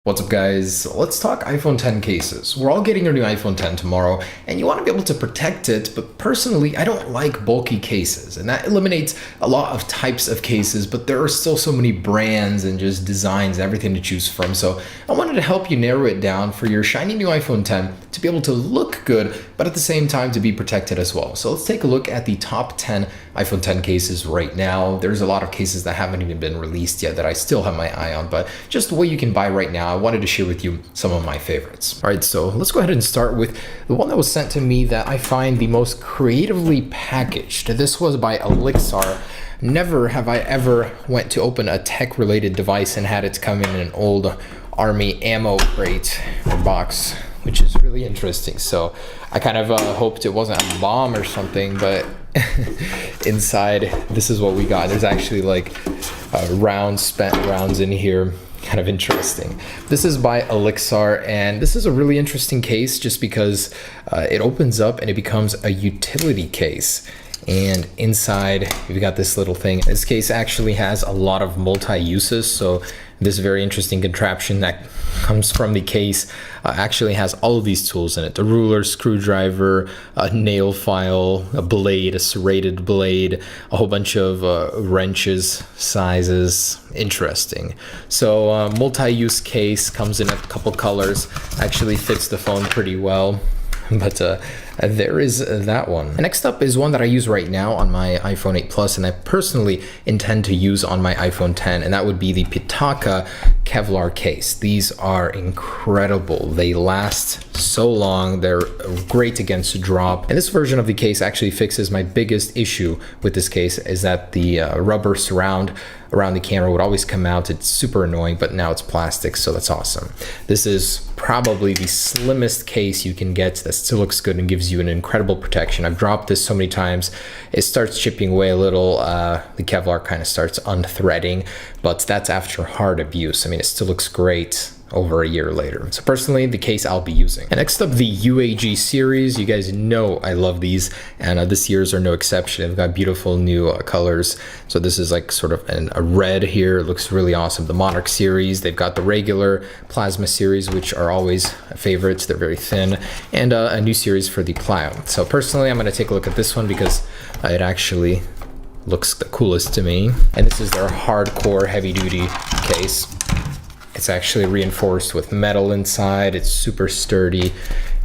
What's up guys, let's talk iPhone 10 cases. We're all getting our new iPhone 10 tomorrow and you want to be able to protect it, but personally I don't like bulky cases, and that eliminates a lot of types of cases, but there are still so many brands and just designs, everything to choose from. So I wanted to help you narrow it down for your shiny new iPhone 10 to be able to look good, but at the same time to be protected as well. So let's take a look at the top 10 iPhone 10 cases right now. There's a lot of cases that haven't even been released yet that I still have my eye on, but just what you can buy right now, I wanted to share with you some of my favorites. All right, so let's go ahead and start with the one that was sent to me that I find the most creatively packaged. This was by Elixir. Never have I ever went to open a tech-related device and had it come in an old army ammo crate or box, which is really interesting. So I kind of hoped it wasn't a bomb or something, but inside, this is what we got. There's actually like spent rounds in here. Kind of interesting. This is by Elixir, and this is a really interesting case just because it opens up and it becomes a utility case. And inside, we've got this little thing. This case actually has a lot of multi-uses, so this very interesting contraption that comes from the case actually has all of these tools in it. A ruler, screwdriver, a nail file, a blade, a serrated blade, a whole bunch of wrenches, sizes. Interesting. So multi-use case, comes in a couple colors, actually fits the phone pretty well. But there is that one. Next up is one that I use right now on my iPhone 8 Plus, and I personally intend to use on my iPhone 10, and that would be the Pitaka Kevlar case. These are incredible. They last so long. They're great against drop. And this version of the case actually fixes my biggest issue with this case, is that the rubber surround around the camera would always come out. It's super annoying, but now it's plastic, so that's awesome. This is probably the slimmest case you can get that still looks good and gives you an incredible protection. I've dropped this so many times, it starts chipping away a little. The Kevlar kind of starts unthreading, but that's after hard abuse. I mean, it still looks great over a year later. So personally, the case I'll be using. And next up, the UAG series. You guys know I love these, and this year's are no exception. They've got beautiful new colors. So this is like sort of a red here. It looks really awesome. The Monarch series. They've got the regular Plasma series, which are always favorites. They're very thin, and a new series for the Plow. So personally, I'm going to take a look at this one because it actually looks the coolest to me. And this is their hardcore heavy-duty case. It's actually reinforced with metal inside. It's super sturdy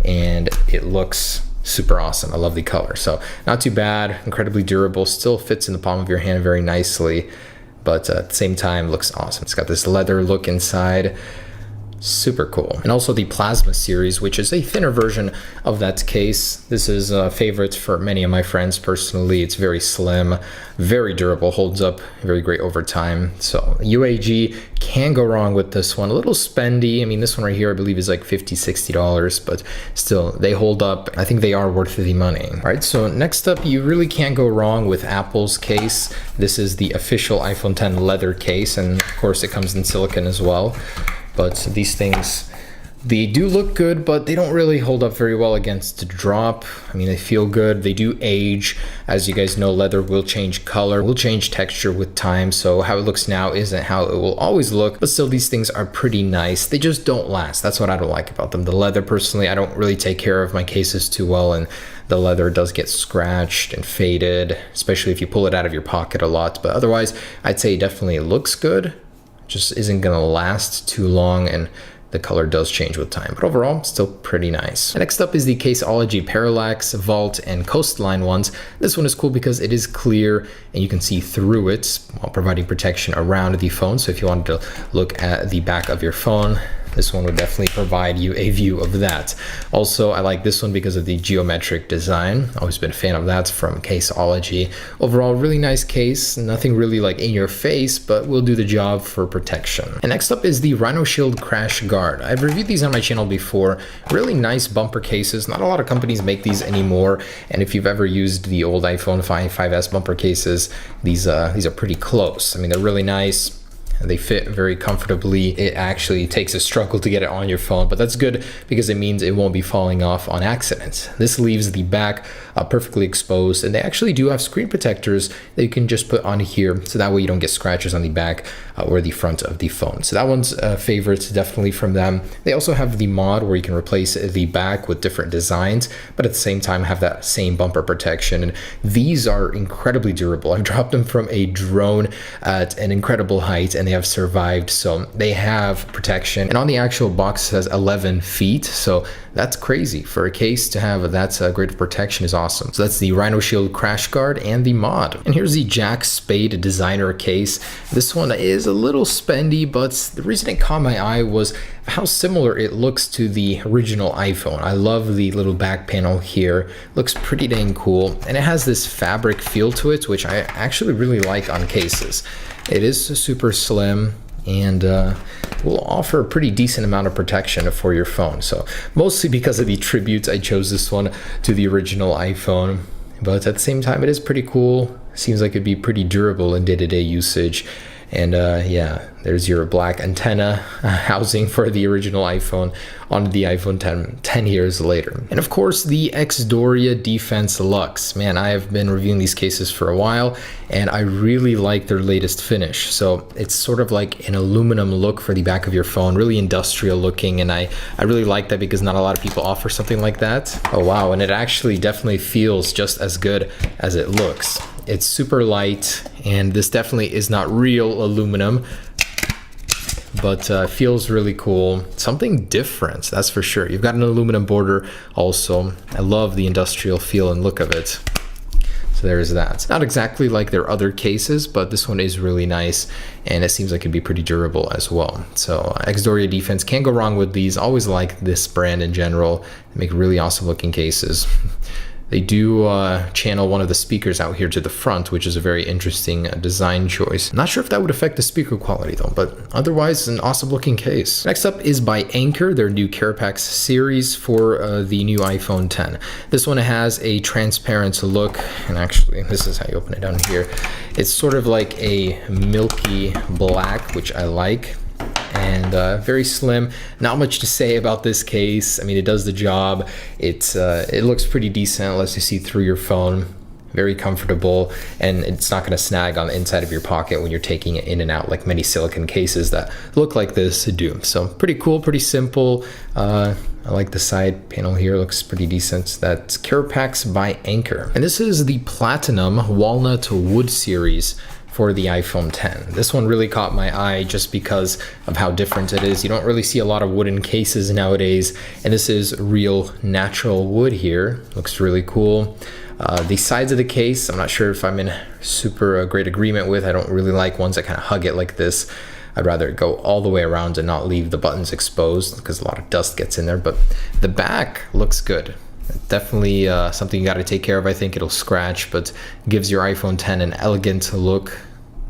and it looks super awesome. I love the color. So not too bad, incredibly durable, still fits in the palm of your hand very nicely, but at the same time looks awesome. It's got this leather look inside. Super cool. And also the Plasma series, which is a thinner version of that case. This is a favorite for many of my friends personally. It's very slim, very durable, holds up very great over time. So UAG, can't go wrong with this one. A little spendy. I mean, this one right here I believe is like $50-$60, but still they hold up. I think they are worth the money. All right, so next up, you really can't go wrong with Apple's case. This is the official iPhone 10 leather case, and of course it comes in silicone as well. But these things, they do look good, but they don't really hold up very well against drop. I mean, they feel good. They do age. As you guys know, leather will change color, will change texture with time. So how it looks now isn't how it will always look, but still these things are pretty nice. They just don't last. That's what I don't like about them. The leather, personally, I don't really take care of my cases too well, and the leather does get scratched and faded, especially if you pull it out of your pocket a lot. But otherwise, I'd say definitely it looks good. Just isn't gonna last too long, and the color does change with time, but overall still pretty nice. Next up is the Caseology Parallax, Vault, and Coastline ones. This one is cool because it is clear and you can see through it while providing protection around the phone. So if you wanted to look at the back of your phone, this one would definitely provide you a view of that. Also, I like this one because of the geometric design. Always been a fan of that from Caseology. Overall, really nice case. Nothing really like in your face, but will do the job for protection. And next up is the Rhino Shield Crash Guard. I've reviewed these on my channel before. Really nice bumper cases. Not a lot of companies make these anymore. And if you've ever used the old iPhone 5S bumper cases, these are pretty close. I mean, they're really nice. and they fit very comfortably. It actually takes a struggle to get it on your phone, but that's good because it means it won't be falling off on accident. This leaves the back perfectly exposed, and they actually do have screen protectors that you can just put on here, so that way you don't get scratches on the back or the front of the phone. So that one's a favorite, definitely from them. They also have the mod where you can replace the back with different designs, but at the same time have that same bumper protection. And these are incredibly durable. I've dropped them from a drone at an incredible height and they have survived. So they have protection, and on the actual box it says 11 feet. So that's crazy for a case to have that great protection is awesome. So that's the Rhino Shield Crash Guard and the mod. And here's the Jack Spade designer case. This one is a little spendy, but the reason it caught my eye was how similar it looks to the original iPhone. I love the little back panel here. Looks pretty dang cool, and it has this fabric feel to it, which I actually really like on cases. It is super slim and will offer a pretty decent amount of protection for your phone. So mostly because of the tribute, I chose this one to the original iPhone, but at the same time it is pretty cool. Seems like it'd be pretty durable in day-to-day usage. And yeah, there's your black antenna housing for the original iPhone on the iPhone 10 years later. And of course, the Xdoria Defense Luxe. Man, I have been reviewing these cases for a while, and I really like their latest finish. So it's sort of like an aluminum look for the back of your phone, really industrial looking, and I really like that because not a lot of people offer something like that. Oh wow, and it actually definitely feels just as good as it looks. It's super light, and this definitely is not real aluminum, but feels really cool. Something different, that's for sure. You've got an aluminum border also. I love the industrial feel and look of it. So there's that. Not exactly like their other cases, but this one is really nice, and it seems like it'd be pretty durable as well. So Xdoria Defense, can't go wrong with these. Always like this brand in general. They make really awesome looking cases. They do channel one of the speakers out here to the front, which is a very interesting design choice. Not sure if that would affect the speaker quality though, but otherwise an awesome looking case. Next up is by Anker, their new CarePax series for the new iPhone 10. This one has a transparent look, and actually this is how you open it down here. It's sort of like a milky black, which I like. And very slim. Not much to say about this case. I mean, it does the job. It looks pretty decent, lets you see through your phone. Very comfortable, and it's not going to snag on the inside of your pocket when you're taking it in and out like many silicone cases that look like this do. So pretty cool, pretty simple. I like the side panel here, looks pretty decent. That's CarePax by Anker. And this is the Platinum Walnut Wood series for the iPhone 10. This one really caught my eye just because of how different it is. You don't really see a lot of wooden cases nowadays, and this is real natural wood here. Looks really cool. The sides of the case, I'm not sure if I'm in super great agreement with. I don't really like ones that kind of hug it like this. I'd rather go all the way around and not leave the buttons exposed because a lot of dust gets in there, but the back looks good. Definitely something you got to take care of. I think it'll scratch, but gives your iPhone 10 an elegant look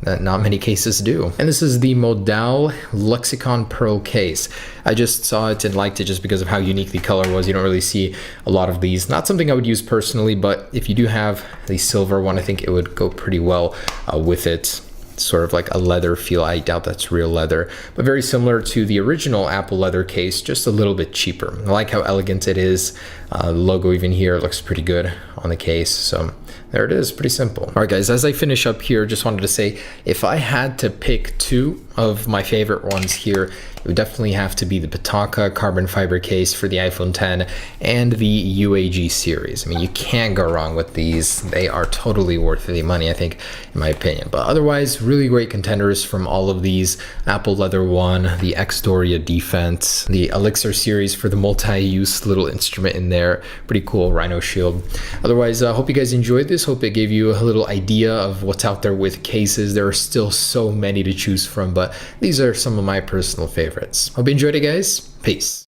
that not many cases do. And this is the Modal Lexicon Pearl case. I just saw it and liked it just because of how unique the color was. You don't really see a lot of these. Not something I would use personally, but if you do have the silver one, I think it would go pretty well with it. Sort of like a leather feel. I doubt that's real leather, but very similar to the original Apple leather case, just a little bit cheaper. I like how elegant it is. The logo even here looks pretty good on the case. So there it is, pretty simple. All right, guys, as I finish up here, just wanted to say, if I had to pick two of my favorite ones here, it would definitely have to be the Pitaka carbon fiber case for the iPhone 10 and the UAG series. I mean, you can't go wrong with these. They are totally worth the money, I think, in my opinion. But otherwise, really great contenders from all of these. Apple Leather one, the Xdoria Defense, the Elixir series for the multi-use little instrument in there. Pretty cool Rhino Shield. Otherwise, I hope you guys enjoyed this. Hope it gave you a little idea of what's out there with cases. There are still so many to choose from, but these are some of my personal favorites. Hope you enjoyed it, guys. Peace.